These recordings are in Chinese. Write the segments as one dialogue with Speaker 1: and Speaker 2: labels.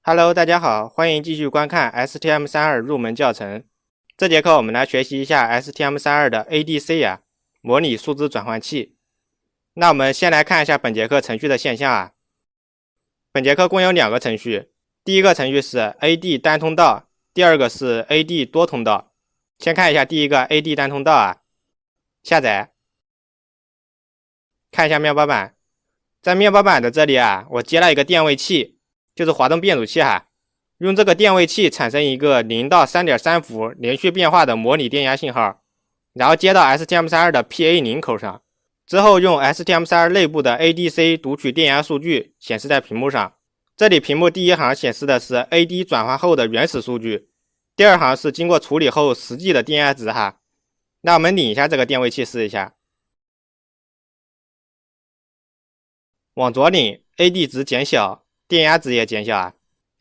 Speaker 1: Hello，大家好，欢迎继续观看 STM32 入门教程。这节课我们来学习一下 STM32 的 ADC 啊，模拟数字转换器。那我们先来看一下本节课程序的现象啊。本节课共有2个程序，第一个程序是 AD 单通道，第二个是 AD 多通道。先看一下第一个 AD 单通道啊，下载，看一下面包板，在面包板的这里啊，我接了一个电位器。就是滑动变阻器哈，用这个电位器产生一个0到 3.3 伏连续变化的模拟电压信号，然后接到 STM32 的 PA0 口上，之后用 STM32 内部的 ADC 读取电压数据显示在屏幕上。这里屏幕第一行显示的是 AD 转换后的原始数据，第二行是经过处理后实际的电压值哈。那我们拧一下这个电位器试一下，往左拧 AD 值减小，电压值也减小啊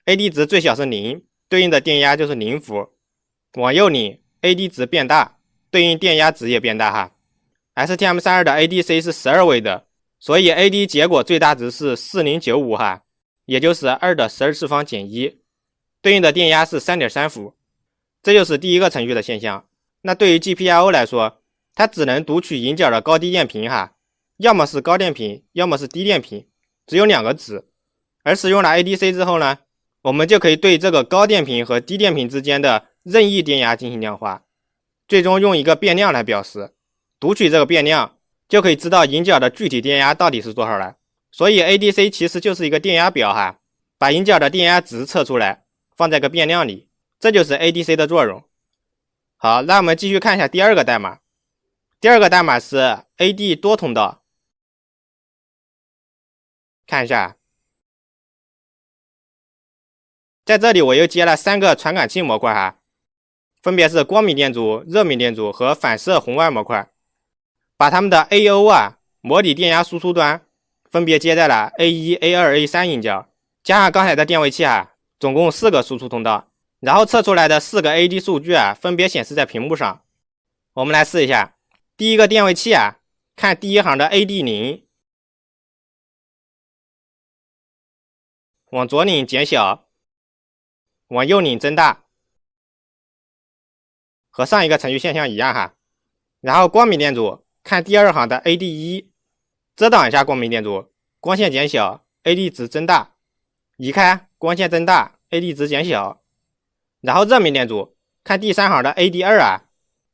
Speaker 1: ，AD 值最小是0，对应的电压就是0伏。往右拧 ，AD 值变大，对应电压值也变大哈。STM32 的 ADC 是12位的，所以 AD 结果最大值是4095哈，也就是2的12次方减1，对应的电压是 3.3 伏。这就是第一个程序的现象。那对于 GPIO 来说，它只能读取引脚的高低电频哈，要么是高电频，要么是低电频，只有2个值。而使用了 ADC 之后呢，我们就可以对这个高电频和低电频之间的任意电压进行量化，最终用一个变量来表示，读取这个变量就可以知道引脚的具体电压到底是多少了。所以 ADC 其实就是一个电压表哈，把引脚的电压值测出来，放在个变量里，这就是 ADC 的作用。好，那我们继续看一下第二个代码。第二个代码是 AD 多通道，看一下。在这里我又接了3个传感器模块哈，分别是光敏电阻、热敏电阻和反射红外模块，把它们的 AO 啊模拟电压输出端分别接在了 A1、A2、A3 引脚，加上刚才的电位器啊，总共4个输出通道，然后测出来的4个 AD 数据啊分别显示在屏幕上。我们来试一下，第一个电位器啊，看第一行的 AD0， 往左拧减小，往右拧增大，和上一个程序现象一样哈。然后光敏电阻看第二行的 AD1， 遮挡一下光敏电阻，光线减小 ，AD 值增大，移开，光线增大 ，AD 值减小。然后热敏电阻看第3行的 AD2 啊，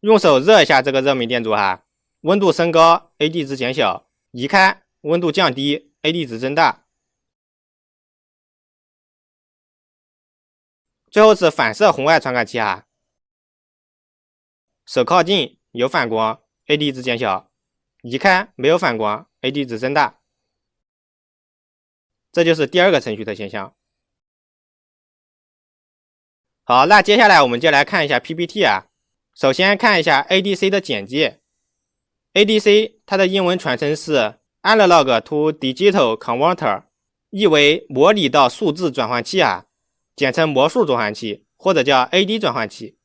Speaker 1: 用手热一下这个热敏电阻哈，温度升高 ，AD 值减小，移开，温度降低 ，AD 值增大。最后是反射红外传感器哈，手靠近有反光 ，AD 值减小，移开没有反光 ，AD 值增大。这就是第二个程序的现象。好，那接下来我们就来看一下 PPT 啊。首先看一下 ADC 的简介。ADC 它的英文全称是 Analog to Digital Converter， 意为模拟到数字转换器啊，简称模数转换器或者叫 AD 转换器。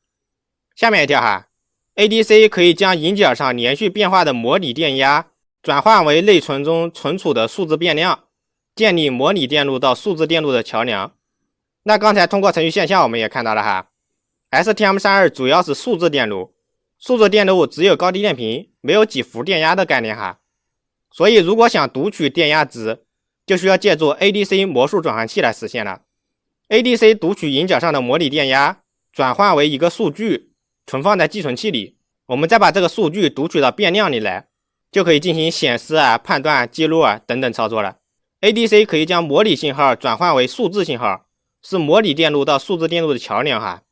Speaker 1: 下面一条哈 ，ADC 可以将引脚上连续变化的模拟电压转换为内存中存储的数字变量，建立模拟电路到数字电路的桥梁。那刚才通过程序现象我们也看到了哈 ，STM32 主要是数字电路，数字电路只有高低电频，没有几伏电压的概念哈。所以如果想读取电压值，就需要借助 ADC 模数转换器来实现了。ADC 读取引脚上的模拟电压，转换为一个数据，存放在寄存器里，我们再把这个数据读取到变量里来，就可以进行显示啊、判断、记录啊等等操作了。ADC 可以将模拟信号转换为数字信号，是模拟电路到数字电路的桥梁哈。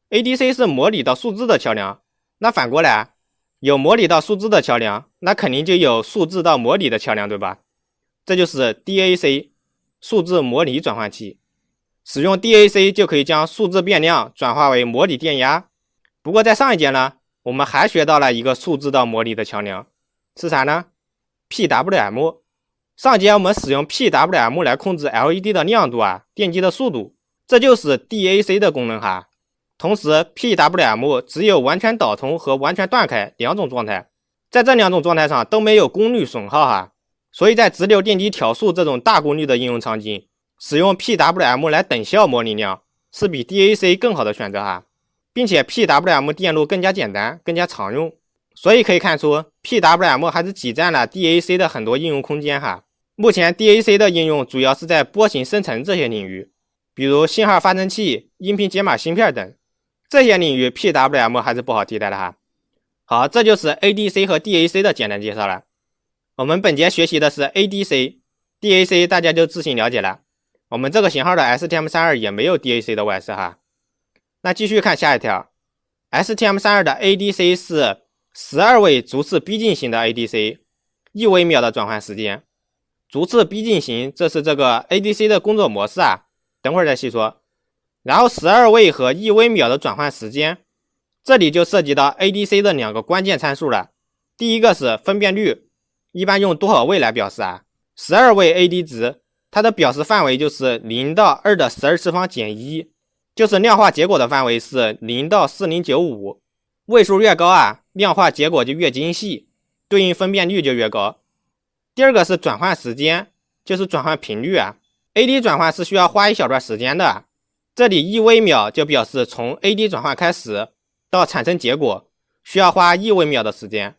Speaker 1: ADC 是模拟到数字的桥梁，那反过来有模拟到数字的桥梁，那肯定就有数字到模拟的桥梁，对吧？这就是 DAC 数字模拟转换器。使用 DAC 就可以将数字变量转化为模拟电压。不过在上一节呢，我们还学到了一个数字到模拟的桥梁，是啥呢？ PWM。上节我们使用 PWM 来控制 LED 的亮度啊、电机的速度，这就是 DAC 的功能哈。同时 PWM 只有完全导通和完全断开2种状态，在这2种状态上都没有功率损耗哈。所以在直流电机调速这种大功率的应用场景，使用 PWM 来等效模拟量是比 DAC 更好的选择哈，并且 PWM 电路更加简单，更加常用，所以可以看出 PWM 还是挤占了 DAC 的很多应用空间哈。目前 DAC 的应用主要是在波形生成这些领域，比如信号发生器、音频解码芯片等，这些领域 PWM 还是不好替代的哈。好，这就是 ADC 和 DAC 的简单介绍了。我们本节学习的是 ADC，DAC 大家就自行了解了。我们这个型号的 STM32 也没有 DAC 的外设哈。那继续看下一条 ，STM32 的 ADC 是12位逐次逼近型的 ADC，1微秒的转换时间。逐次逼近型，这是这个 ADC 的工作模式啊，等会儿再细说。然后12位和1微秒的转换时间，这里就涉及到 ADC 的2个关键参数了。第一个是分辨率，一般用多少位来表示啊？12位 AD 值，它的表示范围就是0到2的12次方减1，就是量化结果的范围是0到4095，位数越高啊，量化结果就越精细，对应分辨率就越高。第二个是转换时间，就是转换频率啊。AD 转换是需要花一小段时间的，这里1微秒就表示从 AD 转换开始到产生结果需要花1微秒的时间，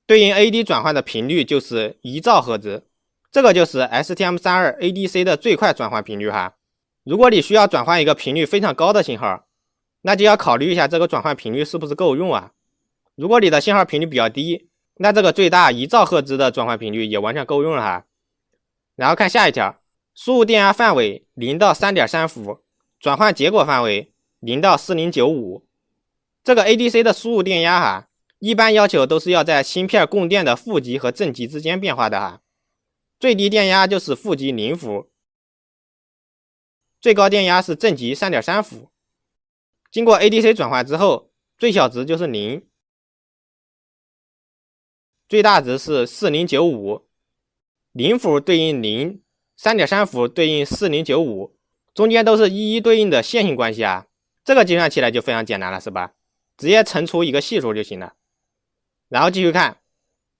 Speaker 1: 对应 AD 转换的频率就是1兆赫兹，这个就是 STM32 ADC 的最快转换频率哈。如果你需要转换一个频率非常高的信号，那就要考虑一下这个转换频率是不是够用啊。如果你的信号频率比较低，那这个最大1兆赫兹的转换频率也完全够用了哈。然后看下一条，输入电压范围0到 3.3 伏，转换结果范围0到4095。这个 ADC 的输入电压哈，一般要求都是要在芯片供电的负极和正极之间变化的哈。最低电压就是负极0伏，最高电压是正极 3.3 伏。经过 ADC 转换之后，最小值就是0，最大值是4095， 0伏对应0， 3.3 伏对应4095，中间都是一一对应的线性关系啊，这个计算起来就非常简单了是吧？直接乘除一个系数就行了。然后继续看，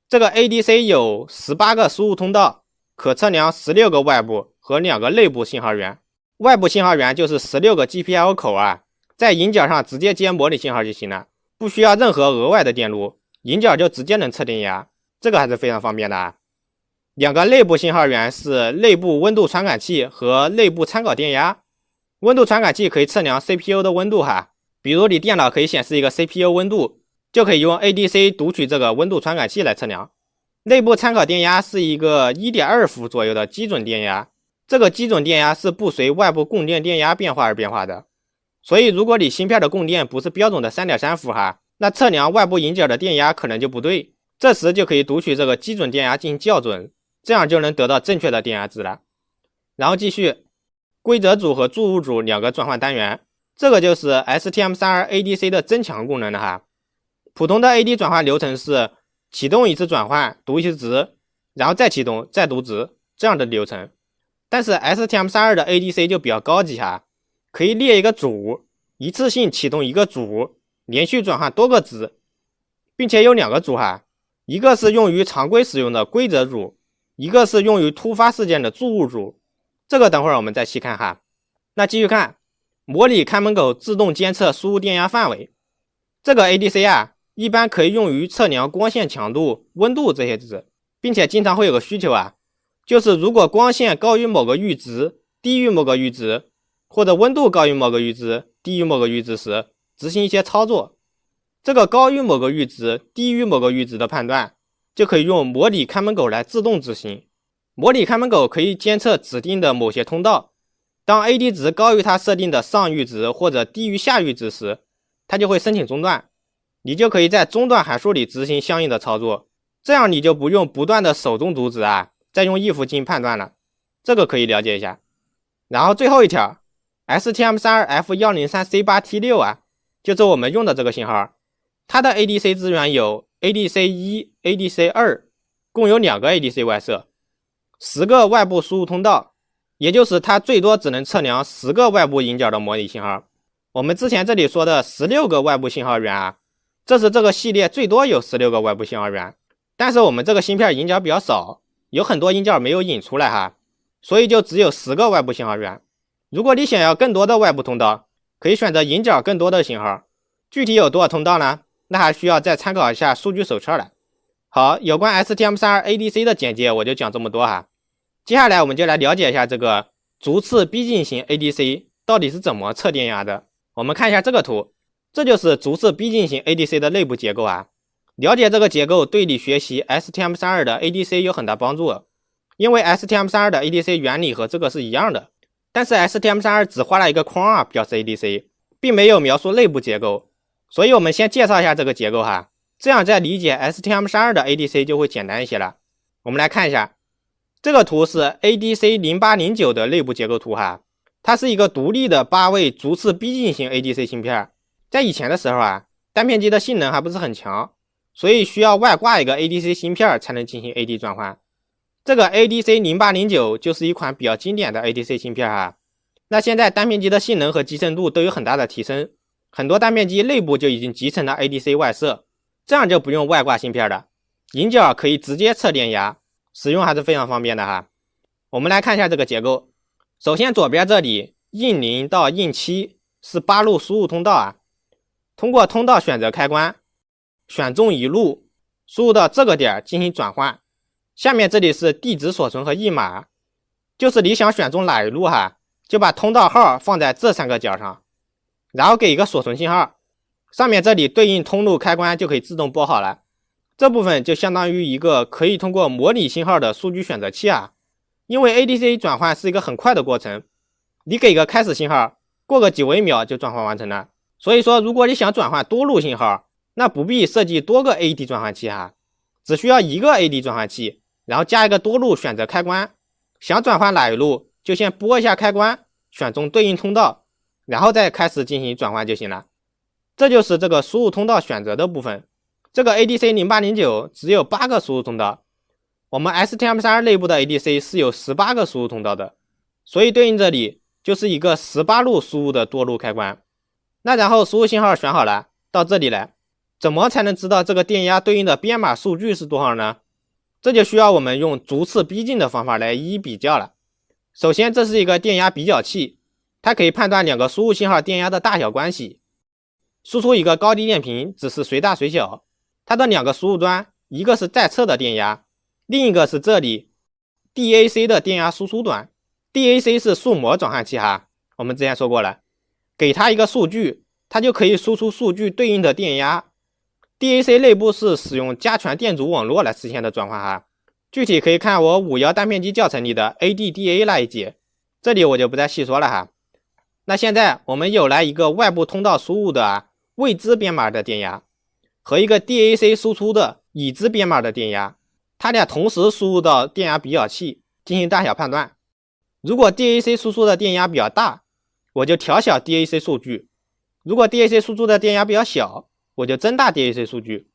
Speaker 1: 这个 ADC 有18个输入通道，可测量16个外部和2个内部信号源。外部信号源就是16个 GPIO 口啊，在引脚上直接接模拟信号就行了，不需要任何额外的电路，引脚就直接能测电压，这个还是非常方便的啊。2个内部信号源是内部温度传感器和内部参考电压。温度传感器可以测量 CPU 的温度哈，比如你电脑可以显示一个 CPU 温度，就可以用 ADC 读取这个温度传感器来测量。内部参考电压是一个 1.2 伏左右的基准电压，这个基准电压是不随外部供电电压变化而变化的，所以如果你芯片的供电不是标准的 3.3 伏哈，那测量外部引脚的电压可能就不对，这时就可以读取这个基准电压进行校准，这样就能得到正确的电压值了。然后继续，规则组和注入组2个转换单元，这个就是 STM32 ADC 的增强功能了哈。普通的 AD 转换流程是启动一次转换，读一次值，然后再启动，再读值，这样的流程。但是 STM32 的 ADC 就比较高级哈，可以列一个组，一次性启动一个组，连续转换多个值，并且有2个组哈，一个是用于常规使用的规则组，一个是用于突发事件的注入组，这个等会儿我们再细看哈。那继续看，模拟看门狗自动监测输入电压范围，这个 ADC 啊，一般可以用于测量光线强度、温度这些值，并且经常会有个需求啊，就是如果光线高于某个阈值，低于某个阈值，或者温度高于某个阈值，低于某个阈值时，执行一些操作。这个高于某个阈值，低于某个阈值的判断，就可以用模拟看门狗来自动执行。模拟看门狗可以监测指定的某些通道，当 AD 值高于它设定的上阈值或者低于下阈值时，它就会申请中断，你就可以在中断函数里执行相应的操作，这样你就不用不断的手动读值啊，再用if进行判断了，这个可以了解一下。然后最后一条 STM32F103C8T6 啊，就是我们用的这个信号，它的 ADC 资源有 ADC1、ADC2， 共有2个 ADC 外设，10个外部输入通道，也就是它最多只能测量10个外部引脚的模拟信号。我们之前这里说的16个外部信号源啊，这是这个系列最多有16个外部信号源，但是我们这个芯片引脚比较少，有很多引脚没有引出来哈，所以就只有10个外部信号源。如果你想要更多的外部通道，可以选择引角更多的信号。具体有多少通道呢？那还需要再参考一下数据手册了。好，有关 STM32 ADC 的简介我就讲这么多哈。接下来我们就来了解一下这个逐次逼近型 ADC 到底是怎么测电压的。我们看一下这个图，这就是逐次逼近型 ADC 的内部结构啊。了解这个结构对你学习 STM32 的 ADC 有很大帮助，因为 STM32 的 ADC 原理和这个是一样的，但是 STM32 只画了一个框啊，表示 ADC， 并没有描述内部结构，所以我们先介绍一下这个结构哈，这样在理解 STM32 的 ADC 就会简单一些了。我们来看一下，这个图是 ADC0809 的内部结构图哈，它是一个独立的8位逐次逼近型 ADC 芯片。在以前的时候啊，单片机的性能还不是很强，所以需要外挂一个 ADC 芯片才能进行 AD 转换。这个 ADC0809 就是一款比较经典的 ADC 芯片哈。那现在单片机的性能和集成度都有很大的提升，很多单片机内部就已经集成了 ADC 外设，这样就不用外挂芯片了，引角可以直接测电压，使用还是非常方便的哈。我们来看一下这个结构，首先左边这里印0到印7是8路输入通道啊，通过通道选择开关，选中一路，输入到这个点进行转换。下面这里是地址锁存和译码，就是你想选中哪一路哈，就把通道号放在这3个角上，然后给一个锁存信号，上面这里对应通路开关就可以自动拨好了。这部分就相当于一个可以通过模拟信号的数据选择器啊。因为 ADC 转换是一个很快的过程，你给个开始信号，过个几微秒就转换完成了。所以说如果你想转换多路信号，那不必设计多个 AD 转换器哈，只需要一个 AD 转换器，然后加一个多路选择开关，想转换哪一路就先拨一下开关，选中对应通道，然后再开始进行转换就行了。这就是这个输入通道选择的部分。这个 ADC0809 只有8个输入通道，我们 STM32 内部的 ADC 是有18个输入通道的，所以对应这里就是一个18路输入的多路开关。那然后输入信号选好了，到这里来，怎么才能知道这个电压对应的编码数据是多少呢？这就需要我们用逐次逼近的方法来一一比较了。首先这是一个电压比较器，它可以判断2个输入信号电压的大小关系，输出一个高低电平只是随大随小，它的2个输入端，一个是在测的电压，另一个是这里 DAC 的电压输出端。 DAC 是数模转换器哈，我们之前说过了，给它一个数据，它就可以输出数据对应的电压。 DAC 内部是使用加权电阻网络来实现的转换哈，具体可以看我51单片机教程里的 ADDA 那一节，这里我就不再细说了哈。那现在我们有了一个外部通道输入的未知编码的电压和一个 DAC 输出的已知编码的电压，它俩同时输入到电压比较器进行大小判断。如果 DAC 输出的电压比较大，我就调小 DAC 数据；如果 DAC 输出的电压比较小，我就增大 DAC 数据，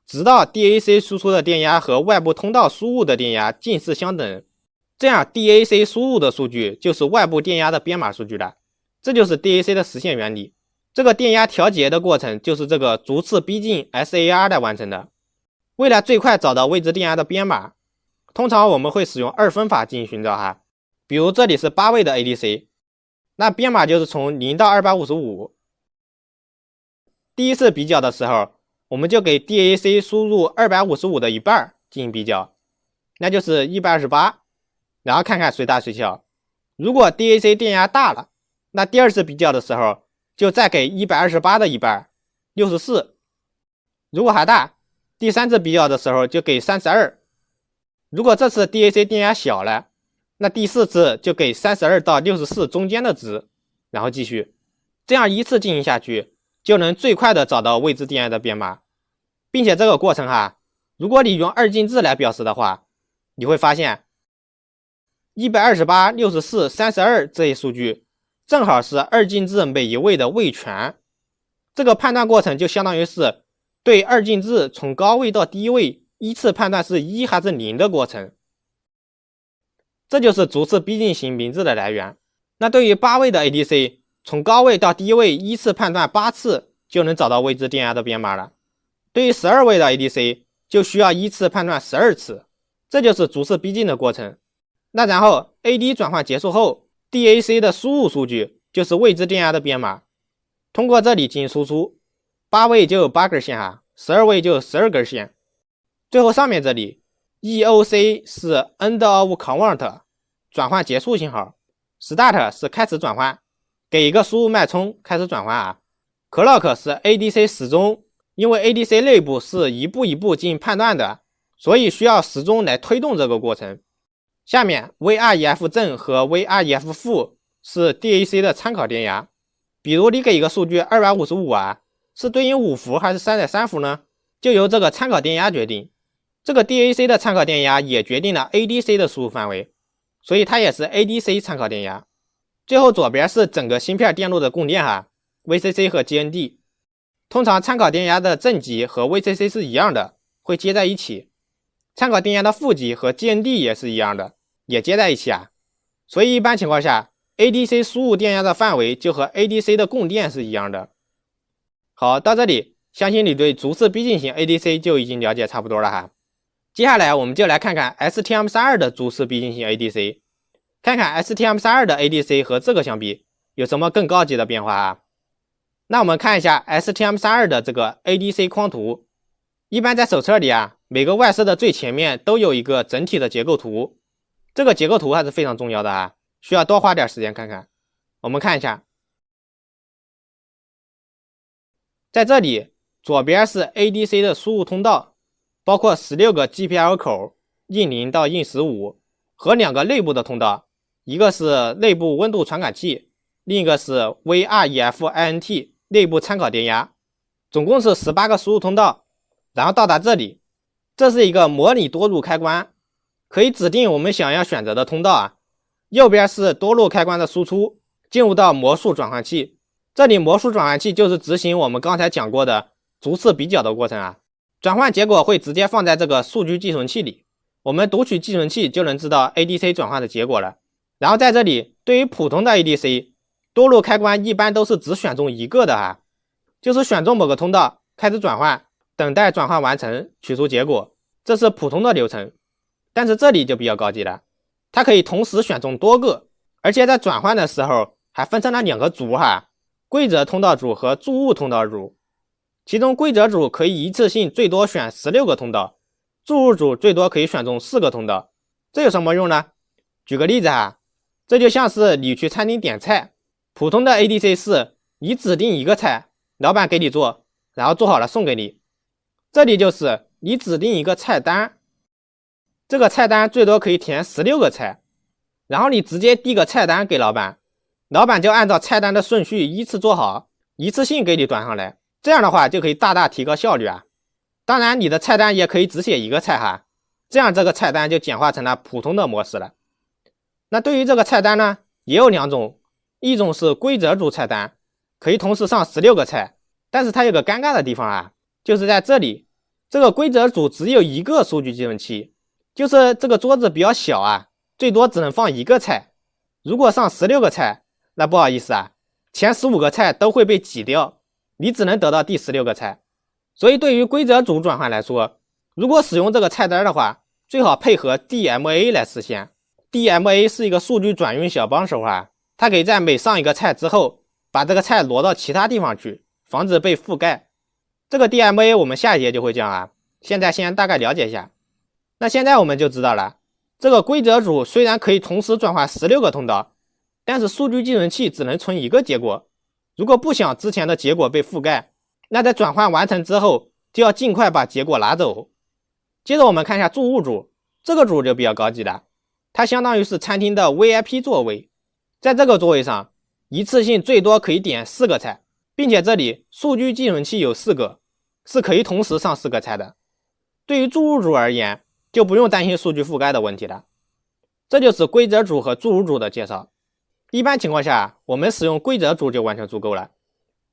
Speaker 1: 直到 DAC 输出的电压和外部通道输入的电压近似相等，这样 DAC 输入的数据就是外部电压的编码数据了。这就是 DAC 的实现原理。这个电压调节的过程就是这个逐次逼近 SAR 来完成的。为了最快找到未知电压的编码，通常我们会使用2分法进行寻找哈。比如这里是8位的 ADC， 那编码就是从0到255。第一次比较的时候，我们就给 DAC 输入255的一半进行比较，那就是128，然后看看随大随小。如果 DAC 电压大了，那第2次比较的时候就再给128的一半，64。如果还大，第3次比较的时候就给32。如果这次 DAC 电压小了，那第4次就给32到64中间的值，然后继续，这样一次进行下去，就能最快的找到未知电压的编码。并且这个过程哈，如果你用二进制来表示的话，你会发现128、64、32这些数据正好是二进制每一位的位权。这个判断过程就相当于是对二进制从高位到低位依次判断是1还是0的过程。这就是逐次逼近型名字的来源。那对于8位的 ADC， 从高位到低位依次判断8次就能找到未知电压的编码了。对于12位的 ADC， 就需要依次判断12次，这就是逐次逼近的过程。那然后 AD 转换结束后 ，DAC 的输入数据就是未知电压的编码，通过这里进行输出，8位就有8根线，12位就有12根线。最后上面这里 EOC 是 End of Convert 转换结束信号 ，Start 是开始转换，给一个输入脉冲开始转换Clock 是 ADC 时钟，因为 ADC 内部是一步一步进行判断的，所以需要时钟来推动这个过程。下面 VREF 正和 VREF 负是 DAC 的参考电压，比如你给一个数据255是对应5伏还是3.3伏呢？就由这个参考电压决定。这个 DAC 的参考电压也决定了 ADC 的输入范围，所以它也是 ADC 参考电压。最后左边是整个芯片电路的供电VCC 和 GND。通常参考电压的正极和 VCC 是一样的，会接在一起。参考电压的负极和 GND 也是一样的，也接在一起所以一般情况下 ADC 输入电压的范围就和 ADC 的供电是一样的。好，到这里相信你对逐次逼近型 ADC 就已经了解差不多了接下来我们就来看看 STM32 的逐次逼近型 ADC， 看看 STM32 的 ADC 和这个相比有什么更高级的变化那我们看一下 STM32 的这个 ADC 框图，一般在手册里每个外设的最前面都有一个整体的结构图，这个结构图还是非常重要的需要多花点时间看看。我们看一下，在这里左边是 ADC 的输入通道，包括16个 GPL 口，-0到-15和2个内部的通道，一个是内部温度传感器，另一个是 VREF-INT 内部参考电压，总共是18个输入通道。然后到达这里，这是一个模拟多路开关，可以指定我们想要选择的通道右边是多路开关的输出，进入到魔术转换器，这里魔术转换器就是执行我们刚才讲过的逐次比较的过程转换结果会直接放在这个数据寄存器里，我们读取寄存器就能知道 ADC 转换的结果了。然后在这里，对于普通的 ADC， 多路开关一般都是只选中一个的就是选中某个通道开始转换，等待转换完成取出结果，这是普通的流程。但是这里就比较高级了，它可以同时选中多个，而且在转换的时候还分成了2个组规则通道组和注入通道组。其中规则组可以一次性最多选16个通道，注入组最多可以选中4个通道。这有什么用呢？举个例子这就像是你去餐厅点菜，普通的 ADC 是你指定一个菜，老板给你做，然后做好了送给你。这里就是你指定一个菜单，这个菜单最多可以填16个菜，然后你直接递个菜单给老板，老板就按照菜单的顺序依次做好，一次性给你端上来。这样的话就可以大大提高效率当然你的菜单也可以只写一个菜这样这个菜单就简化成了普通的模式了。那对于这个菜单呢，也有2种，一种是规则组菜单，可以同时上16个菜，但是它有个尴尬的地方就是在这里，这个规则组只有一个数据计算器，就是这个桌子比较小最多只能放一个菜。如果上16个菜，那不好意思前15个菜都会被挤掉，你只能得到第16个菜。所以对于规则组转换来说，如果使用这个菜单的话，最好配合 DMA 来实现。DMA 是一个数据转运小帮手它可以在每上一个菜之后，把这个菜挪到其他地方去，防止被覆盖。这个 DMA 我们下一节就会讲现在先大概了解一下。那现在我们就知道了，这个规则组虽然可以同时转换16个通道，但是数据计算器只能存一个结果。如果不想之前的结果被覆盖，那在转换完成之后就要尽快把结果拿走。接着我们看一下注入组，这个组就比较高级了，它相当于是餐厅的 VIP 座位，在这个座位上一次性最多可以点4个菜，并且这里数据计算器有4个，是可以同时上4个菜的。对于注入组而言，就不用担心数据覆盖的问题了。这就是规则组和注入组的介绍。一般情况下，我们使用规则组就完全足够了。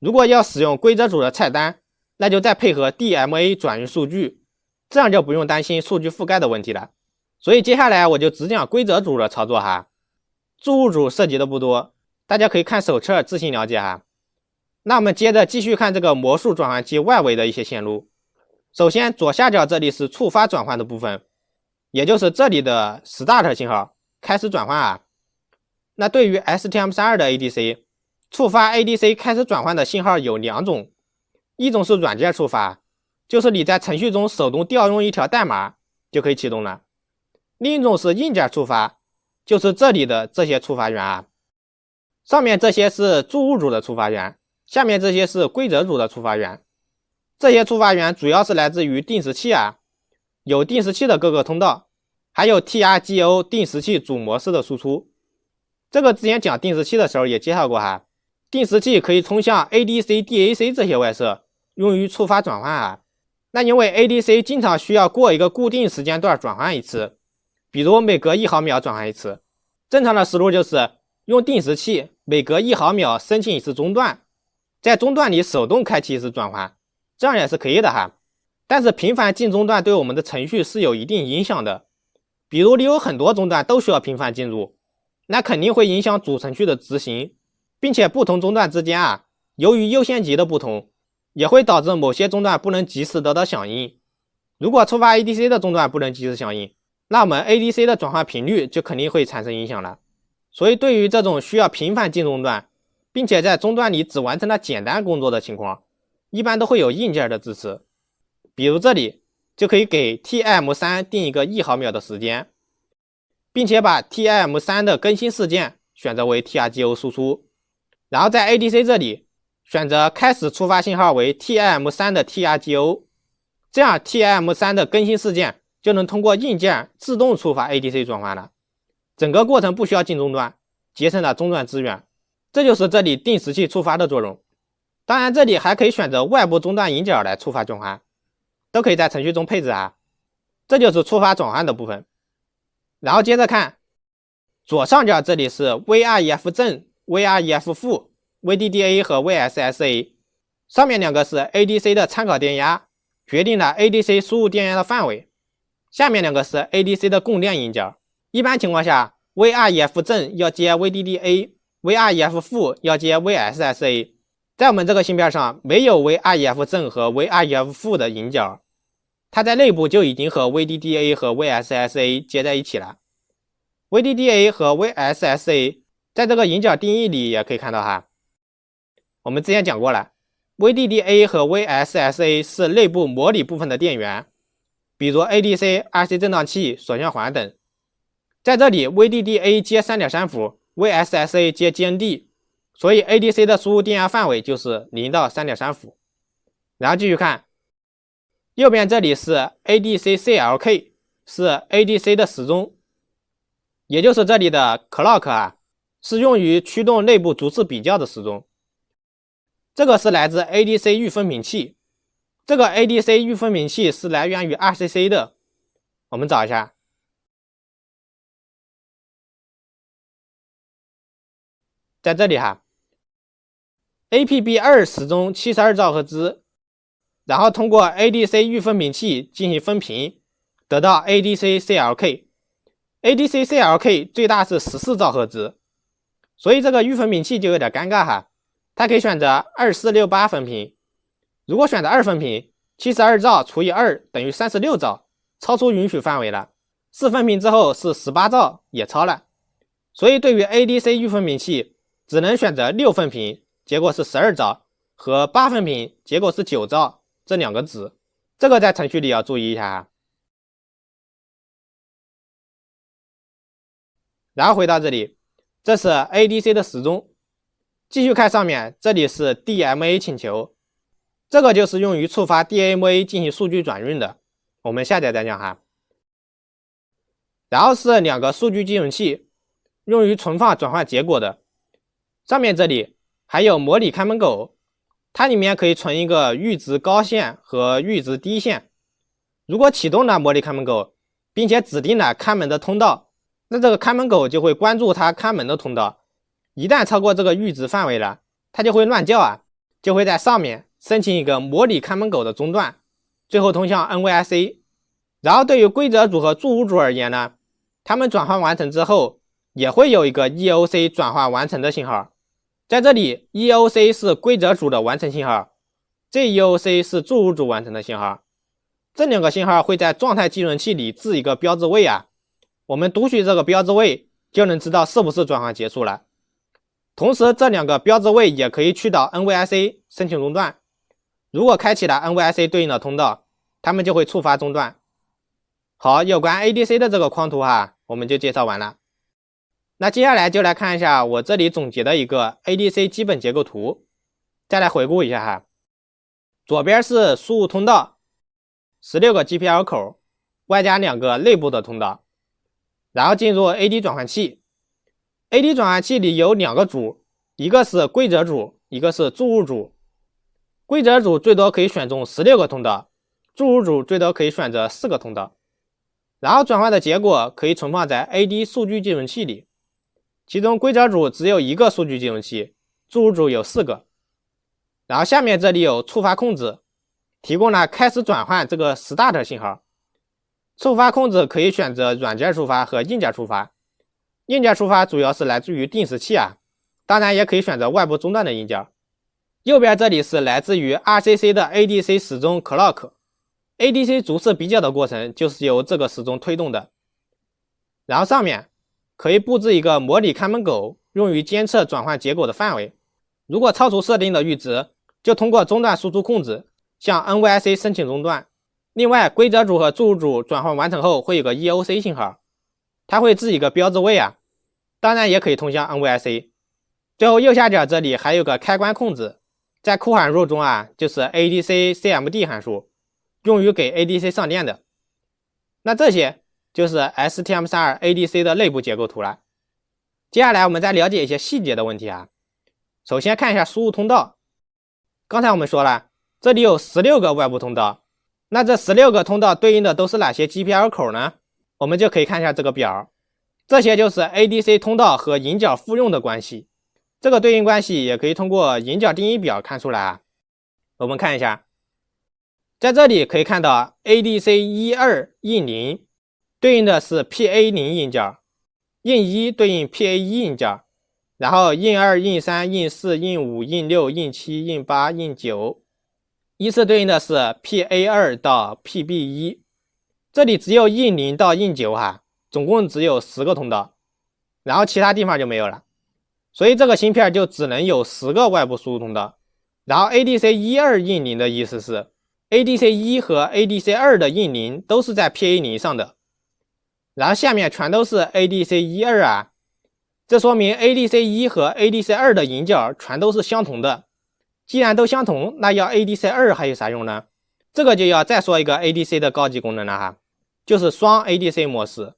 Speaker 1: 如果要使用规则组的菜单，那就再配合 DMA 转运数据，这样就不用担心数据覆盖的问题了。所以接下来我就只讲规则组的操作注入组涉及的不多，大家可以看手册自行了解那我们接着继续看这个魔术转换器外围的一些线路。首先左下角这里是触发转换的部分，也就是这里的 Start 信号，开始转换啊。那对于 STM32 的 ADC， 触发 ADC 开始转换的信号有两种，一种是软件触发，就是你在程序中手动调用一条代码就可以启动了；另一种是硬件触发，就是这里的这些触发源啊。上面这些是注入组的触发源，下面这些是规则组的触发源。这些触发源主要是来自于定时器啊，有定时器的各个通道，还有 TRGO 定时器主模式的输出。这个之前讲定时器的时候也介绍过哈，定时器可以通向 ADC、DAC 这些外设，用于触发转换啊。那因为 ADC 经常需要过一个固定时间段转换一次，比如每隔1毫秒转换一次。正常的思路就是用定时器每隔1毫秒申请一次中断，在中断里手动开启一次转换，这样也是可以的哈。但是频繁进中断对我们的程序是有一定影响的，比如你有很多中断都需要频繁进入，那肯定会影响主程序的执行，并且不同中断之间啊，由于优先级的不同，也会导致某些中断不能及时得到响应。如果触发 ADC 的中断不能及时响应，那我们 ADC 的转换频率就肯定会产生影响了。所以对于这种需要频繁进中断，并且在中断里只完成了简单工作的情况，一般都会有硬件的支持。比如这里就可以给 TIM3 定一个1毫秒的时间，并且把 TIM3 的更新事件选择为 TRGO 输出，然后在 ADC 这里选择开始触发信号为 TIM3 的 TRGO， 这样 TIM3 的更新事件就能通过硬件自动触发 ADC 转换了，整个过程不需要进中断，节省了中断资源。这就是这里定时器触发的作用。当然这里还可以选择外部中断引脚来触发转换，都可以在程序中配置啊。这就是触发转换的部分。然后接着看左上角，这里是 VREF 正、VREF 负、VDDA 和 VSSA， 上面两个是 ADC 的参考电压，决定了 ADC 输入电压的范围，下面两个是 ADC 的供电引脚。一般情况下 VREF 正要接 VDDA， VREF 负要接 VSSA， 在我们这个芯片上没有 VREF 正和 VREF 负的引脚，它在内部就已经和 VDDA 和 VSSA 接在一起了。VDDA 和 VSSA 在这个引脚定义里也可以看到哈，我们之前讲过了， VDDA 和 VSSA 是内部模拟部分的电源，比如 ADC、RC 振荡器、锁相环等。在这里 VDDA 接 3.3 伏， VSSA 接 GND， 所以 ADC 的输入电压范围就是0到 3.3 伏。然后继续看右边，这里是 ADC-CLK， 是 ADC 的时钟，也就是这里的 clock 啊，是用于驱动内部逐次比较的时钟。这个是来自 ADC 预分频器，这个 ADC 预分频器是来源于 RCC 的，我们找一下，在这里哈 ，APB2 时钟72兆赫兹，然后通过 ADC 预分频器进行分频，得到 ADC-CLK。ADC-CLK 最大是14兆赫兹，所以这个预分频器就有点尴尬哈，它可以选择2468分频。如果选择2分频，72兆除以2等于36兆，超出允许范围了。4分频之后是18兆，也超了。所以对于 ADC 预分频器，只能选择6分频，结果是12兆，和8分频，结果是9兆这两个值。这个在程序里要注意一下哈。然后回到这里，这是 ADC 的时钟。继续看上面，这里是 DMA 请求，这个就是用于触发 DMA 进行数据转运的，我们下节再讲哈。然后是两个数据计算器，用于存放转换结果的。上面这里还有模拟看门狗，它里面可以存一个阈值高线和阈值低线。如果启动了模拟看门狗，并且指定了看门的通道，那这个看门狗就会关注它看门的通道，一旦超过这个阈值范围了，它就会乱叫啊，就会在上面申请一个模拟看门狗的中断，最后通向 NVIC。 然后对于规则组和注入组而言呢，它们转换完成之后也会有一个 EOC 转换完成的信号，在这里 EOC 是规则组的完成信号， JEOC 是注入组完成的信号。这两个信号会在状态计算器里置一个标志位啊，我们读取这个标志位就能知道是不是转换结束了。同时这两个标志位也可以去到 NVIC 申请中断，如果开启了 NVIC 对应的通道，它们就会触发中断。好，有关 ADC 的这个框图我们就介绍完了。那接下来就来看一下我这里总结的一个 ADC 基本结构图，再来回顾一下左边是输入通道，16个 GPL 口，外加2个内部的通道，然后进入 AD 转换器。AD 转换器里有2个组，一个是规则组，一个是注入组。规则组最多可以选中16个通道，注入组最多可以选择4个通道。然后转换的结果可以存放在 AD 数据计算器里，其中规则组只有1个数据计算器，注入组有4个。然后下面这里有触发控制，提供了开始转换这个 start 信号。触发控制可以选择软件触发和硬件触发，硬件触发主要是来自于定时器当然也可以选择外部终端的硬件。右边这里是来自于 RCC 的 ADC 时钟 clock，ADC 逐次比较的过程就是由这个时钟推动的。然后上面可以布置一个模拟看门狗，用于监测转换结果的范围。如果超出设定的阈值，就通过中断输出控制向 NVIC 申请中断。另外，规则组和注入组转换完成后会有个 EOC 信号，它会置一个标志位当然也可以通向 NVIC。最后右下角这里还有个开关控制，在酷函数中就是 ADC CMD 函数，用于给 ADC 上电的。那这些就是 STM32 ADC 的内部结构图了。接下来我们再了解一些细节的问题首先看一下输入通道，刚才我们说了，这里有16个外部通道，那这16个通道对应的都是哪些 GPL 口呢？我们就可以看一下这个表，这些就是 ADC 通道和引脚复用的关系。这个对应关系也可以通过引脚定义表看出来我们看一下，在这里可以看到 ADC12 印0对应的是 PA0 引脚，印1对应 PA1 引脚，然后印2、印3、印4、印5、印6、印7、印8、印9，依次对应的是 PA2 到 PB1。这里只有印0到印9总共只有10个通道，然后其他地方就没有了，所以这个芯片就只能有10个外部输入通道。然后 ADC12 印0的意思是 ADC1 和 ADC2 的印0都是在 PA0 上的，然后下面全都是 ADC12这说明 ADC1 和 ADC2 的引脚全都是相同的。既然都相同，那要 ADC2 还有啥用呢？这个就要再说一个 ADC 的高级功能了就是双 ADC 模式。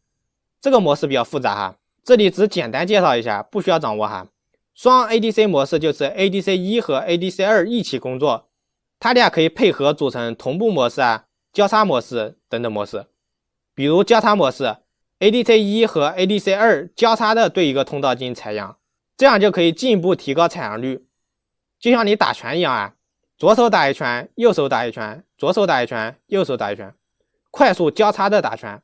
Speaker 1: 这个模式比较复杂这里只简单介绍一下，不需要掌握双 ADC 模式就是 ADC1 和 ADC2 一起工作，它俩可以配合组成同步模式交叉模式等等模式。比如交叉模式， ADC1 和 ADC2 交叉的对一个通道进行采样，这样就可以进一步提高采样率。就像你打拳一样左手打一拳，右手打一拳，左手打一拳，右手打一拳，快速交叉的打拳，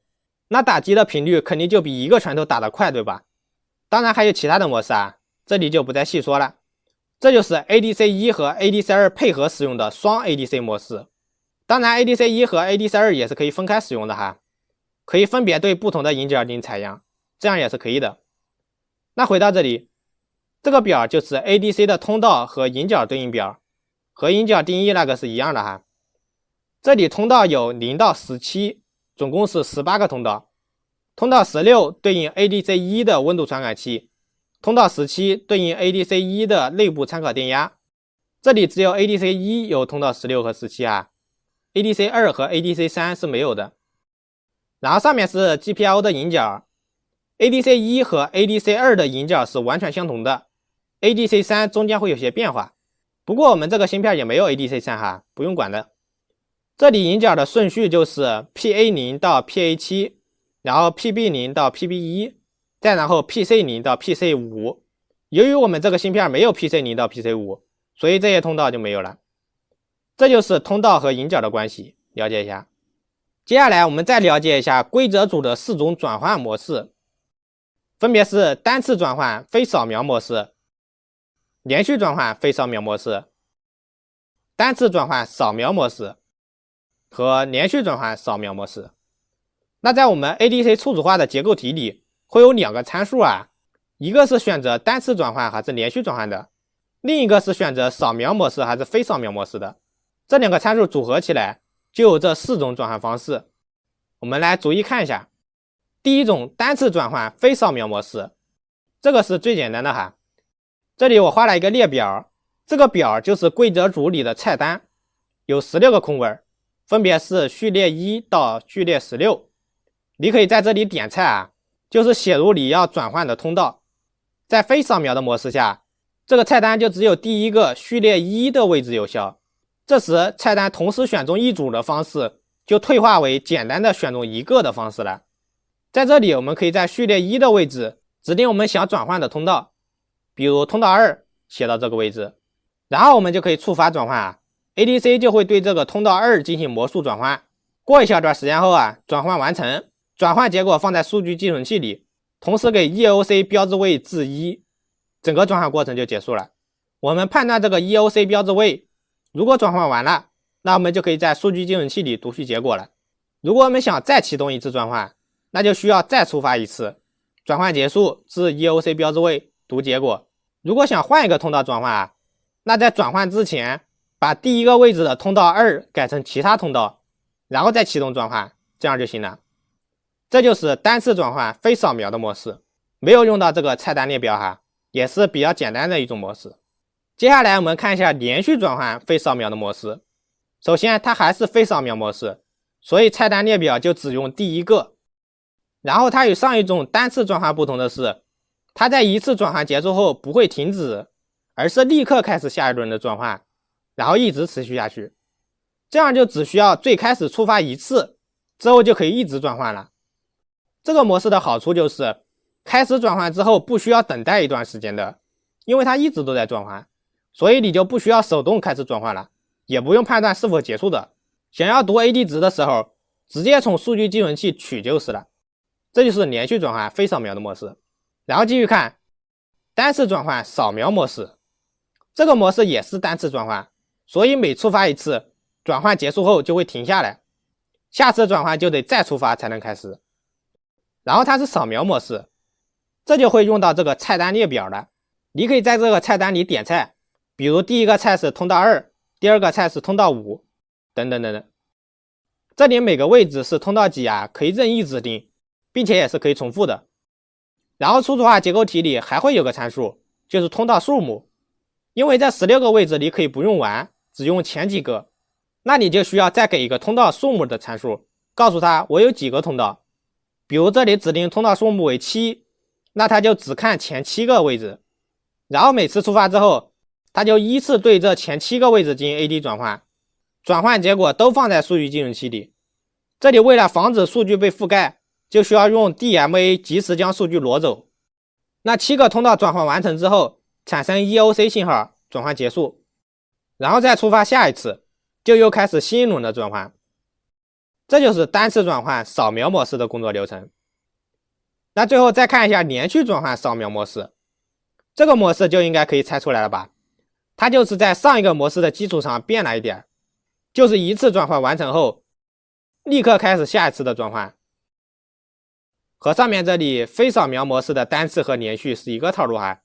Speaker 1: 那打击的频率肯定就比一个拳头打得快，对吧？当然还有其他的模式这里就不再细说了。这就是 ADC1 和 ADC2 配合使用的双 ADC 模式。当然 ADC1 和 ADC2 也是可以分开使用的可以分别对不同的引脚进行采样，这样也是可以的。那回到这里，这个表就是 ADC 的通道和引脚对应表，和引脚定义那个是一样的这里通道有0到17，总共是18个通道。通道16对应 ADC1 的温度传感器，通道17对应 ADC1 的内部参考电压。这里只有 ADC1 有通道16和17ADC2 和 ADC3 是没有的。然后上面是 GPIO 的引脚， ADC1 和 ADC2 的引脚是完全相同的， ADC3 中间会有些变化，不过我们这个芯片也没有 ADC3 不用管的。这里引脚的顺序就是 PA0 到 PA7， 然后 PB0 到 PB1， 再然后 PC0 到 PC5。 由于我们这个芯片没有 PC0 到 PC5， 所以这些通道就没有了。这就是通道和引脚的关系，了解一下。接下来我们再了解一下规则组的4种转换模式，分别是单次转换非扫描模式、连续转换非扫描模式、单次转换扫描模式和连续转换扫描模式。那在我们 ADC 初始化的结构体里，会有两个参数啊，一个是选择单次转换还是连续转换的，另一个是选择扫描模式还是非扫描模式的。这两个参数组合起来就有这4种转换方式。我们来逐一看一下。第一种单次转换非扫描模式，这个是最简单的哈。这里我画了一个列表，这个表就是规则组里的菜单，有16个空位，分别是序列1到序列16。你可以在这里点菜啊，就是写入你要转换的通道。在非扫描的模式下，这个菜单就只有第一个序列1的位置有效，这时菜单同时选中一组的方式就退化为简单的选中一个的方式了。在这里我们可以在序列1的位置指定我们想转换的通道，比如通道2写到这个位置，然后我们就可以触发转换啊， ADC 就会对这个通道2进行魔术转换。过一小段时间后啊，转换完成，转换结果放在数据寄存器里，同时给 EOC 标志位置1，整个转换过程就结束了。我们判断这个 EOC 标志位，如果转换完了，那我们就可以在数据寄存器里读取结果了。如果我们想再启动一次转换，那就需要再触发一次，转换结束至 EOC 标志位读结果。如果想换一个通道转换啊，那在转换之前把第一个位置的通道2改成其他通道，然后再启动转换，这样就行了。这就是单次转换非扫描的模式，没有用到这个菜单列表哈，也是比较简单的一种模式。接下来我们看一下连续转换非扫描的模式。首先它还是非扫描模式，所以菜单列表就只用第一个。然后它与上一种单次转换不同的是，它在一次转换结束后不会停止，而是立刻开始下一轮的转换，然后一直持续下去。这样就只需要最开始触发一次，之后就可以一直转换了。这个模式的好处就是开始转换之后不需要等待一段时间的，因为它一直都在转换，所以你就不需要手动开始转换了，也不用判断是否结束的。想要读 AD 值的时候，直接从数据寄存器取就是了。这就是连续转换非扫描的模式。然后继续看单次转换扫描模式，这个模式也是单次转换，所以每触发一次，转换结束后就会停下来，下次转换就得再触发才能开始。然后它是扫描模式，这就会用到这个菜单列表了。你可以在这个菜单里点菜，比如第一个菜是通道2，第二个菜是通道5，等等等等。这里每个位置是通道几啊，可以任意指定，并且也是可以重复的。然后初始化结构体里还会有个参数，就是通道数目。因为这16个位置你可以不用完，只用前几个，那你就需要再给一个通道数目的参数，告诉它我有几个通道。比如这里指定通道数目为7，那它就只看前7个位置，然后每次触发之后，它就依次对这前7个位置进行 AD 转换，转换结果都放在数据寄存器里。这里为了防止数据被覆盖，就需要用 DMA 及时将数据挪走。那7个通道转换完成之后，产生 EOC 信号，转换结束，然后再触发下一次，就又开始新一轮的转换。这就是单次转换扫描模式的工作流程。那最后再看一下连续转换扫描模式，这个模式就应该可以猜出来了吧？它就是在上一个模式的基础上变了一点，就是一次转换完成后，立刻开始下一次的转换。和上面这里非扫描模式的单次和连续是一个套路哈。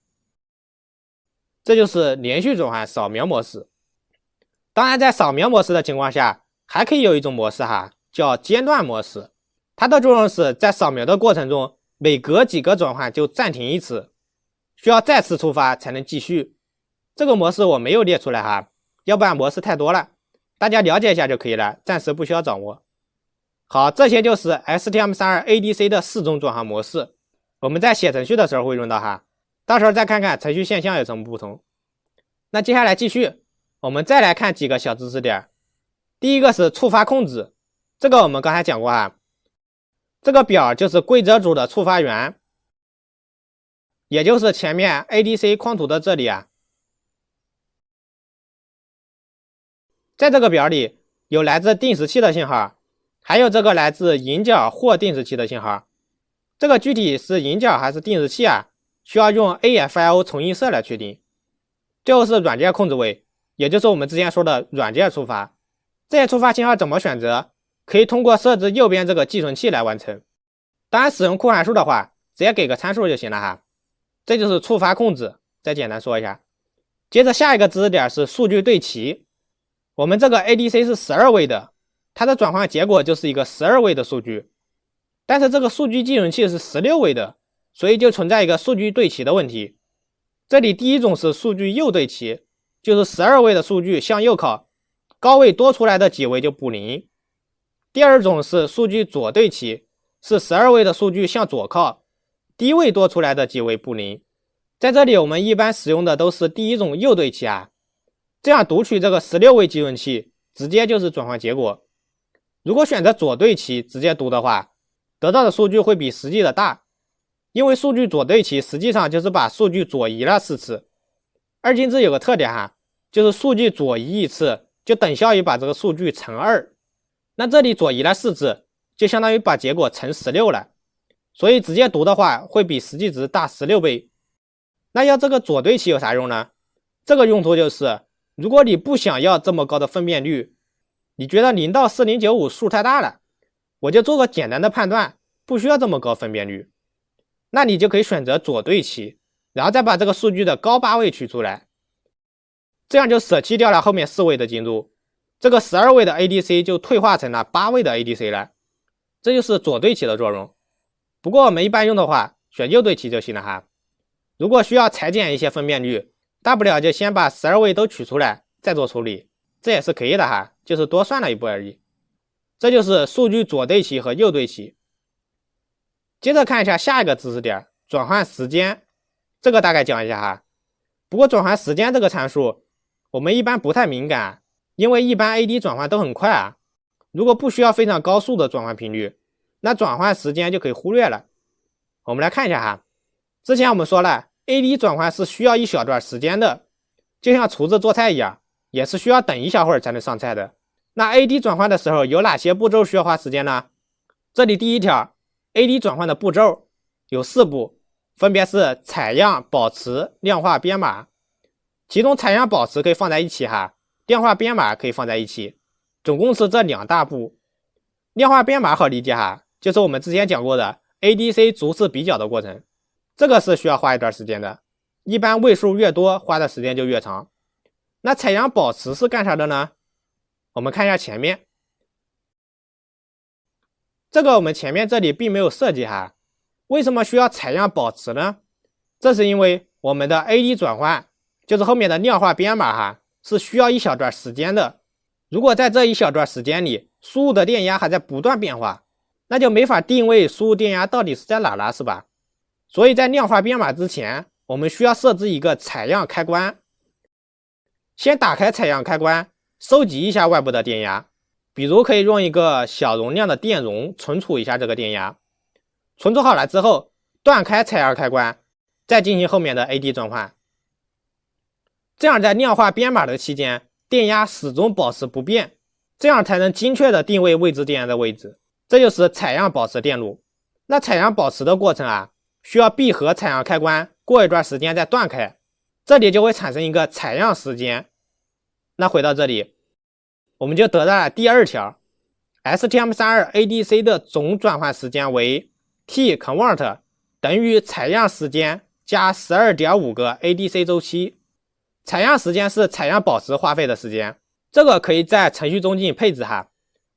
Speaker 1: 这就是连续转换扫描模式。当然在扫描模式的情况下，还可以有一种模式哈，叫间断模式。它的作用是在扫描的过程中，每隔几个转换就暂停一次，需要再次触发才能继续。这个模式我没有列出来哈，要不然模式太多了，大家了解一下就可以了，暂时不需要掌握。好，这些就是 STM32 ADC 的4种转换模式，我们在写程序的时候会用到哈，到时候再看看程序现象有什么不同。那接下来继续，我们再来看几个小知识点。第一个是触发控制，这个我们刚才讲过哈，这个表就是规则组的触发源，也就是前面 ADC 框图的这里啊。在这个表里有来自定时器的信号，还有这个来自引脚或定时器的信号。这个具体是引脚还是定时器啊，需要用 AFIO 重映色来确定。最后是软件控制位，也就是我们之前说的软件触发。这些触发信号怎么选择，可以通过设置右边这个寄存器来完成。当然使用酷函数的话，直接给个参数就行了哈。这就是触发控制，再简单说一下。接着下一个知识点是数据对齐。我们这个 ADC 是12位的，它的转换结果就是一个12位的数据。但是这个数据计算器是16位的，所以就存在一个数据对齐的问题。这里第一种是数据右对齐，就是12位的数据向右靠，高位多出来的几位就补0。第二种是数据左对齐，是12位的数据向左靠，低位多出来的几位补0。在这里我们一般使用的都是第一种右对齐啊，这样读取这个16位计算器直接就是转换结果。如果选择左对齐直接读的话，得到的数据会比实际的大，因为数据左对齐实际上就是把数据左移了4次。二进制有个特点哈，就是数据左移1次就等效于把这个数据乘2，那这里左移了4次就相当于把结果乘16了，所以直接读的话会比实际值大16倍。那要这个左对齐有啥用呢？这个用途就是如果你不想要这么高的分辨率，你觉得0到4095数太大了，我就做个简单的判断，不需要这么高分辨率，那你就可以选择左对齐，然后再把这个数据的高8位取出来，这样就舍弃掉了后面4位的精度，这个12位的 ADC 就退化成了8位的 ADC 了，这就是左对齐的作用。不过我们一般用的话选右对齐就行了哈。如果需要裁减一些分辨率，大不了就先把12位都取出来再做处理，这也是可以的哈，就是多算了一步而已。这就是数据左对齐和右对齐。接着看一下下一个知识点，转换时间，这个大概讲一下哈。不过转换时间这个参数我们一般不太敏感，因为一般 AD 转换都很快啊，如果不需要非常高速的转换频率，那转换时间就可以忽略了。我们来看一下哈，之前我们说了 AD 转换是需要一小段时间的，就像厨子做菜一样，也是需要等一小会儿才能上菜的。那 AD 转换的时候有哪些步骤需要花时间呢？这里第一条 AD 转换的步骤有4步，分别是采样、保持、量化、编码。其中采样保持可以放在一起哈，量化编码可以放在一起，总共是这2大步。量化编码好理解哈，就是我们之前讲过的 ADC 逐次比较的过程，这个是需要花一段时间的，一般位数越多花的时间就越长。那采样保持是干啥的呢？我们看一下前面，这个我们前面这里并没有设计哈。为什么需要采样保持呢？这是因为我们的 AD 转换就是后面的量化编码哈，是需要一小段时间的。如果在这一小段时间里输入的电压还在不断变化，那就没法定位输入电压到底是在哪了，是吧？所以在量化编码之前，我们需要设置一个采样开关，先打开采样开关，收集一下外部的电压，比如可以用一个小容量的电容存储一下这个电压。存储好了之后，断开采样开关，再进行后面的 AD 转换。这样在量化编码的期间，电压始终保持不变，这样才能精确的定位未知电压的位置。这就是采样保持电路。那采样保持的过程啊，需要闭合采样开关，过一段时间再断开，这里就会产生一个采样时间。那回到这里，我们就得到了第2条 STM32 ADC 的总转换时间为 T-convert 等于采样时间加 12.5 个 ADC 周期。采样时间是采样保持花费的时间，这个可以在程序中进行配置哈。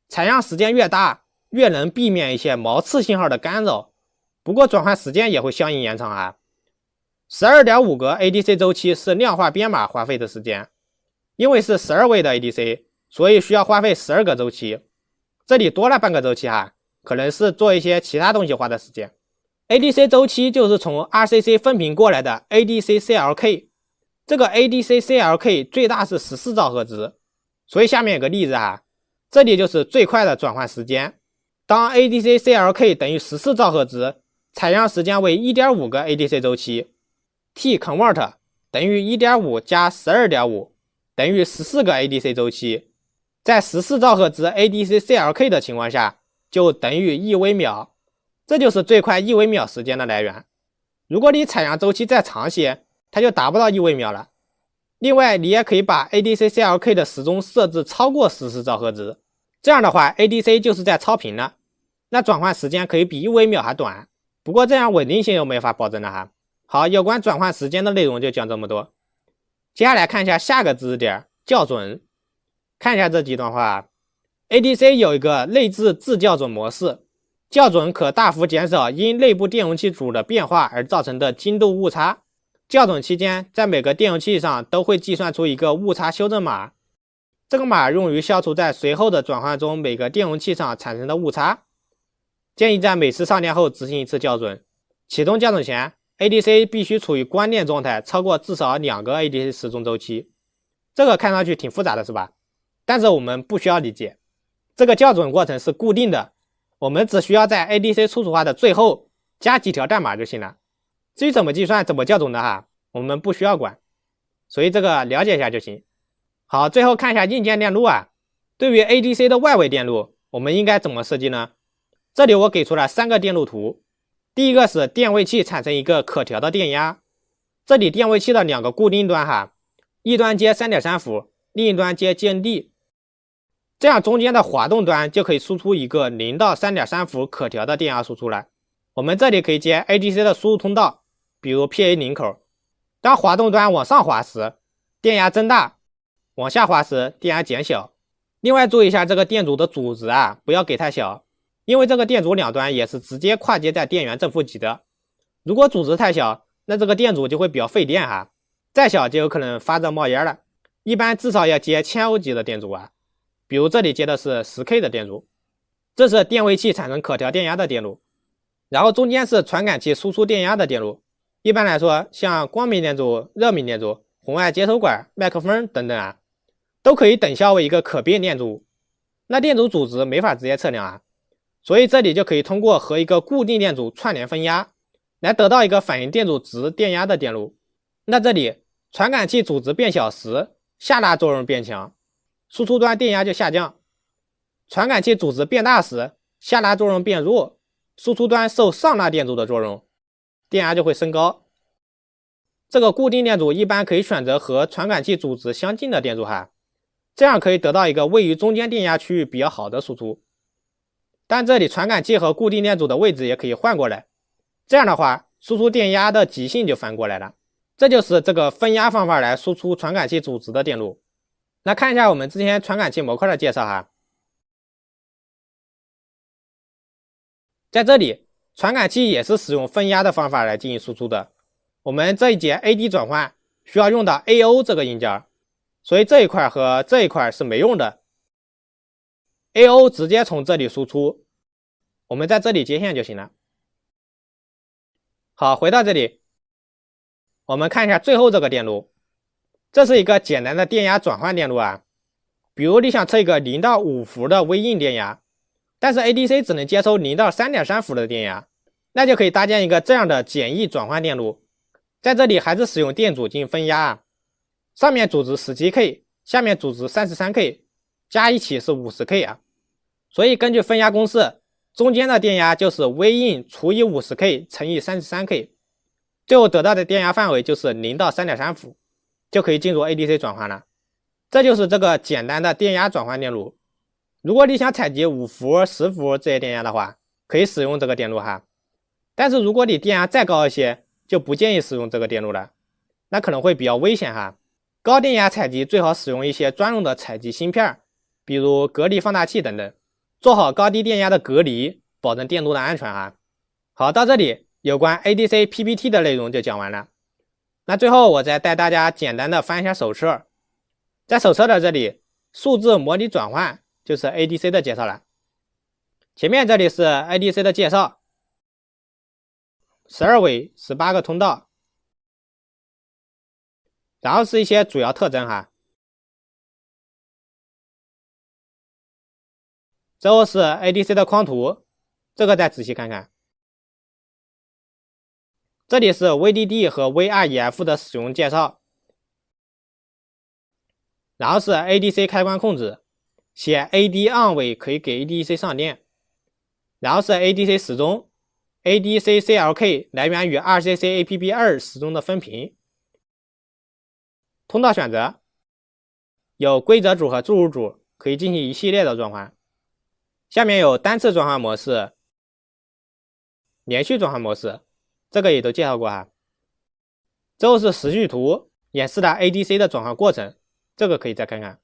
Speaker 1: 采样时间越大，越能避免一些毛刺信号的干扰，不过转换时间也会相应延长哈。12.5 个 ADC 周期是量化编码花费的时间，因为是12位的 ADC， 所以需要花费12个周期，这里多了半个周期哈，可能是做一些其他东西花的时间。ADC 周期就是从 RCC 分频过来的 ADC CLK， 这个 ADC CLK 最大是14兆赫兹，所以下面有个例子哈，这里就是最快的转换时间。当 ADC CLK 等于14兆赫兹，采样时间为 1.5 个 ADC 周期， T-convert 等于 1.5 加 12.5 等于14个 ADC 周期，在14兆赫兹 ADC CLK 的情况下就等于1微秒，这就是最快1微秒时间的来源。如果你采样周期再长些，它就达不到1微秒了。另外你也可以把 ADC CLK 的时钟设置超过14兆赫兹，这样的话 ADC 就是在超频了，那转换时间可以比1微秒还短。不过这样稳定性又没法保证了哈。好，有关转换时间的内容就讲这么多。接下来看一下下个知识点，校准。看一下这几段话 ，ADC 有一个内置自校准模式，校准可大幅减少因内部电容器组的变化而造成的精度误差。校准期间，在每个电容器上都会计算出一个误差修正码，这个码用于消除在随后的转换中每个电容器上产生的误差。建议在每次上电后执行一次校准。启动校准前 ，ADC 必须处于关电状态超过至少2个 ADC 时钟周期。这个看上去挺复杂的是吧？但是我们不需要理解，这个校准过程是固定的，我们只需要在 ADC 初始化的最后加几条代码就行了。至于怎么计算、怎么校准的哈，我们不需要管，所以这个了解一下就行。好，最后看一下硬件电路啊。对于 ADC 的外围电路，我们应该怎么设计呢？这里我给出了3个电路图。第一个是电位器产生一个可调的电压，这里电位器的2个固定端哈，一端接 3.3 伏，另一端接 GND， 这样中间的滑动端就可以输出一个0到 3.3 伏可调的电压输出来。我们这里可以接 ADC 的输入通道，比如 PA0 口。当滑动端往上滑时，电压增大；往下滑时，电压减小。另外注意一下这个电阻的阻值啊，不要给太小，因为这个电阻两端也是直接跨接在电源正负极的。如果阻值太小，那这个电阻就会比较费电哈，再小就有可能发热冒烟了。一般至少要接1000欧级的电阻啊，比如这里接的是 10K 的电阻，这是电位器产生可调电压的电路。然后中间是传感器输出电压的电路，一般来说像光明电阻、热敏电阻、红外接收管、麦克风等等啊，都可以等效为一个可变电阻。那电阻阻值没法直接测量啊，所以这里就可以通过和一个固定电阻串联分压，来得到一个反映电阻值电压的电路。那这里传感器阻值变小时，下拉作用变强，输出端电压就下降；传感器阻值变大时，下拉作用变弱，输出端受上拉电阻的作用，电压就会升高。这个固定电阻一般可以选择和传感器阻值相近的电阻哈，这样可以得到一个位于中间电压区域比较好的输出。但这里传感器和固定电阻的位置也可以换过来，这样的话输出电压的极性就反过来了。这就是这个分压方法来输出传感器阻值的电路。那看一下我们之前传感器模块的介绍哈，在这里传感器也是使用分压的方法来进行输出的。我们这一节 AD 转换需要用到 AO 这个音阶，所以这一块和这一块是没用的， AO 直接从这里输出，我们在这里接线就行了。好，回到这里，我们看一下最后这个电路，这是一个简单的电压转换电路啊。比如你想测一个0到5伏的微硬电压，但是 ADC 只能接收0到 3.3 伏的电压，那就可以搭建一个这样的简易转换电路。在这里还是使用电阻进行分压啊，上面阻值 17K， 下面阻值 33K， 加一起是 50K 啊。所以根据分压公式，中间的电压就是微硬除以 50K 乘以 33K， 最后得到的电压范围就是0到 3.3 伏，就可以进入 ADC 转换了。这就是这个简单的电压转换电路。如果你想采集5伏、10伏这些电压的话，可以使用这个电路哈。但是如果你电压再高一些，就不建议使用这个电路了，那可能会比较危险哈。高电压采集最好使用一些专用的采集芯片，比如隔离放大器等等，做好高低电压的隔离，保证电路的安全哈。好，到这里有关 ADC PPT 的内容就讲完了。那最后我再带大家简单的翻一下手册，在手册的这里，数字模拟转换就是 ADC 的介绍了。前面这里是 ADC 的介绍，12尾18个通道，然后是一些主要特征哈。之后是 ADC 的框图，这个再仔细看看。这里是 VDD 和 VREF 的使用介绍，然后是 ADC 开关控制，写 AD on 尾可以给 ADC 上电，然后是 ADC 时钟 ，ADC CLK 来源于 2CC APB2 时钟的分频。通道选择有规则组和注入组，可以进行一系列的转换。下面有单次转换模式、连续转换模式，这个也都介绍过哈。之后是时序图，演示了 ADC 的转换过程，这个可以再看看。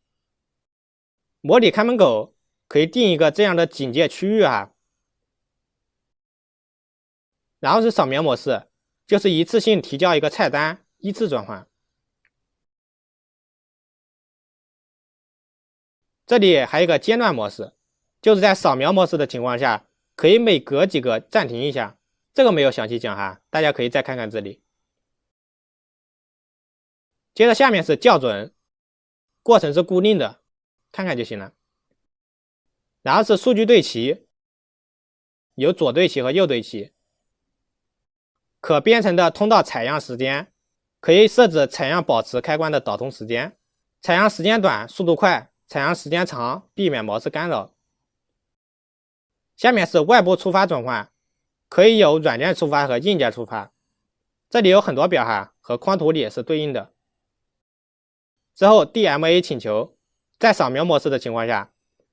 Speaker 1: 模拟看门狗可以定一个这样的警戒区域哈。然后是扫描模式，就是一次性提交一个菜单，依次转换。这里还有一个间断模式，就是在扫描模式的情况下，可以每隔几个暂停一下，这个没有详细讲哈，大家可以再看看这里。接着下面是校准，过程是固定的，看看就行了。然后是数据对齐，有左对齐和右对齐。可编程的通道采样时间，可以设置采样保持开关的导通时间，采样时间短，速度快；采样时间长，避免毛式干扰。下面是外部触发转换，可以有软件触发和硬件触发，这里有很多表哈，和框图里也是对应的。之后 DMA 请求，在扫描模式的情况下，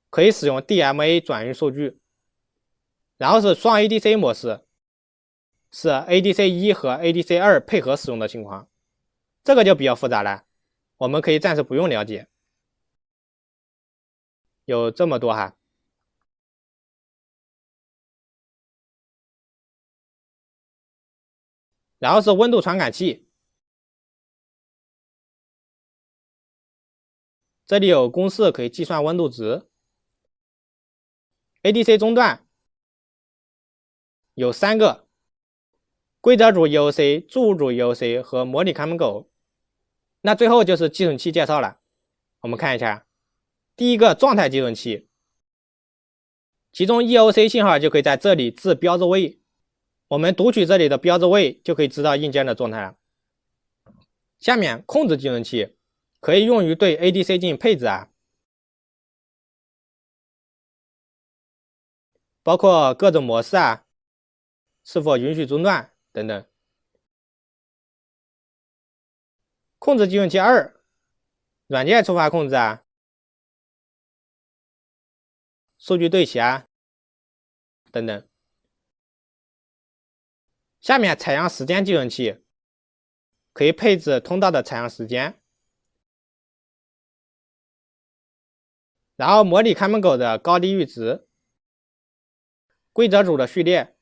Speaker 1: 可以使用 DMA 转运数据。然后是双 ADC 模式，是 ADC1 和 ADC2 配合使用的情况，这个就比较复杂了，我们可以暂时不用了解。有这么多哈。然后是温度传感器，这里有公式可以计算温度值。ADC 中段有3个，规则组 EOC、注入组 EOC 和模拟看门狗。那最后就是寄存器介绍了，我们看一下。第一个状态寄存器，其中 EOC 信号就可以在这里置标志位，我们读取这里的标志位就可以知道硬件的状态了。下面控制寄存器可以用于对 ADC 进行配置啊，包括各种模式啊，是否允许中断等等。控制寄存器2，软件触发控制啊，数据对齐啊等等。下面采样时间寄存器可以配置通道的采样时间，然后模拟看门狗的高低阈值，规则组的序列，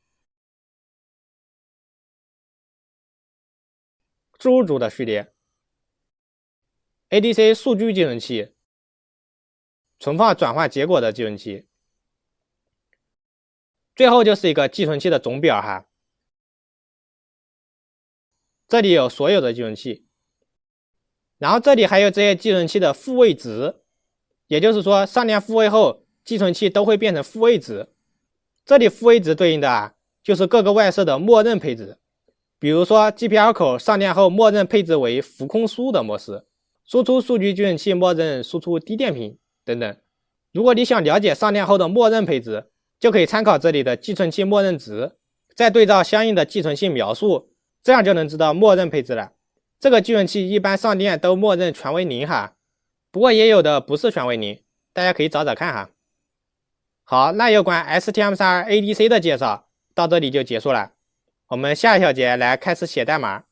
Speaker 1: 注入组的序列， ADC 数据寄存器，存放转换结果的寄存器。最后就是一个寄存器的总表哈，这里有所有的寄存器，然后这里还有这些寄存器的复位值，也就是说上链复位后，寄存器都会变成复位值。这里复位值对应的啊，就是各个外设的默认配置，比如说 GPL 口上链后默认配置为浮空输的模式，输出数据寄存器默认输出低电平等等。如果你想了解上链后的默认配置，就可以参考这里的寄存器默认值，再对照相应的寄存器描述，这样就能知道默认配置了。这个寄存器一般上链都默认全为0哈，不过也有的不是全为0，大家可以找找看哈。好，那有关 STM32 ADC 的介绍到这里就结束了，我们下一小节来开始写代码。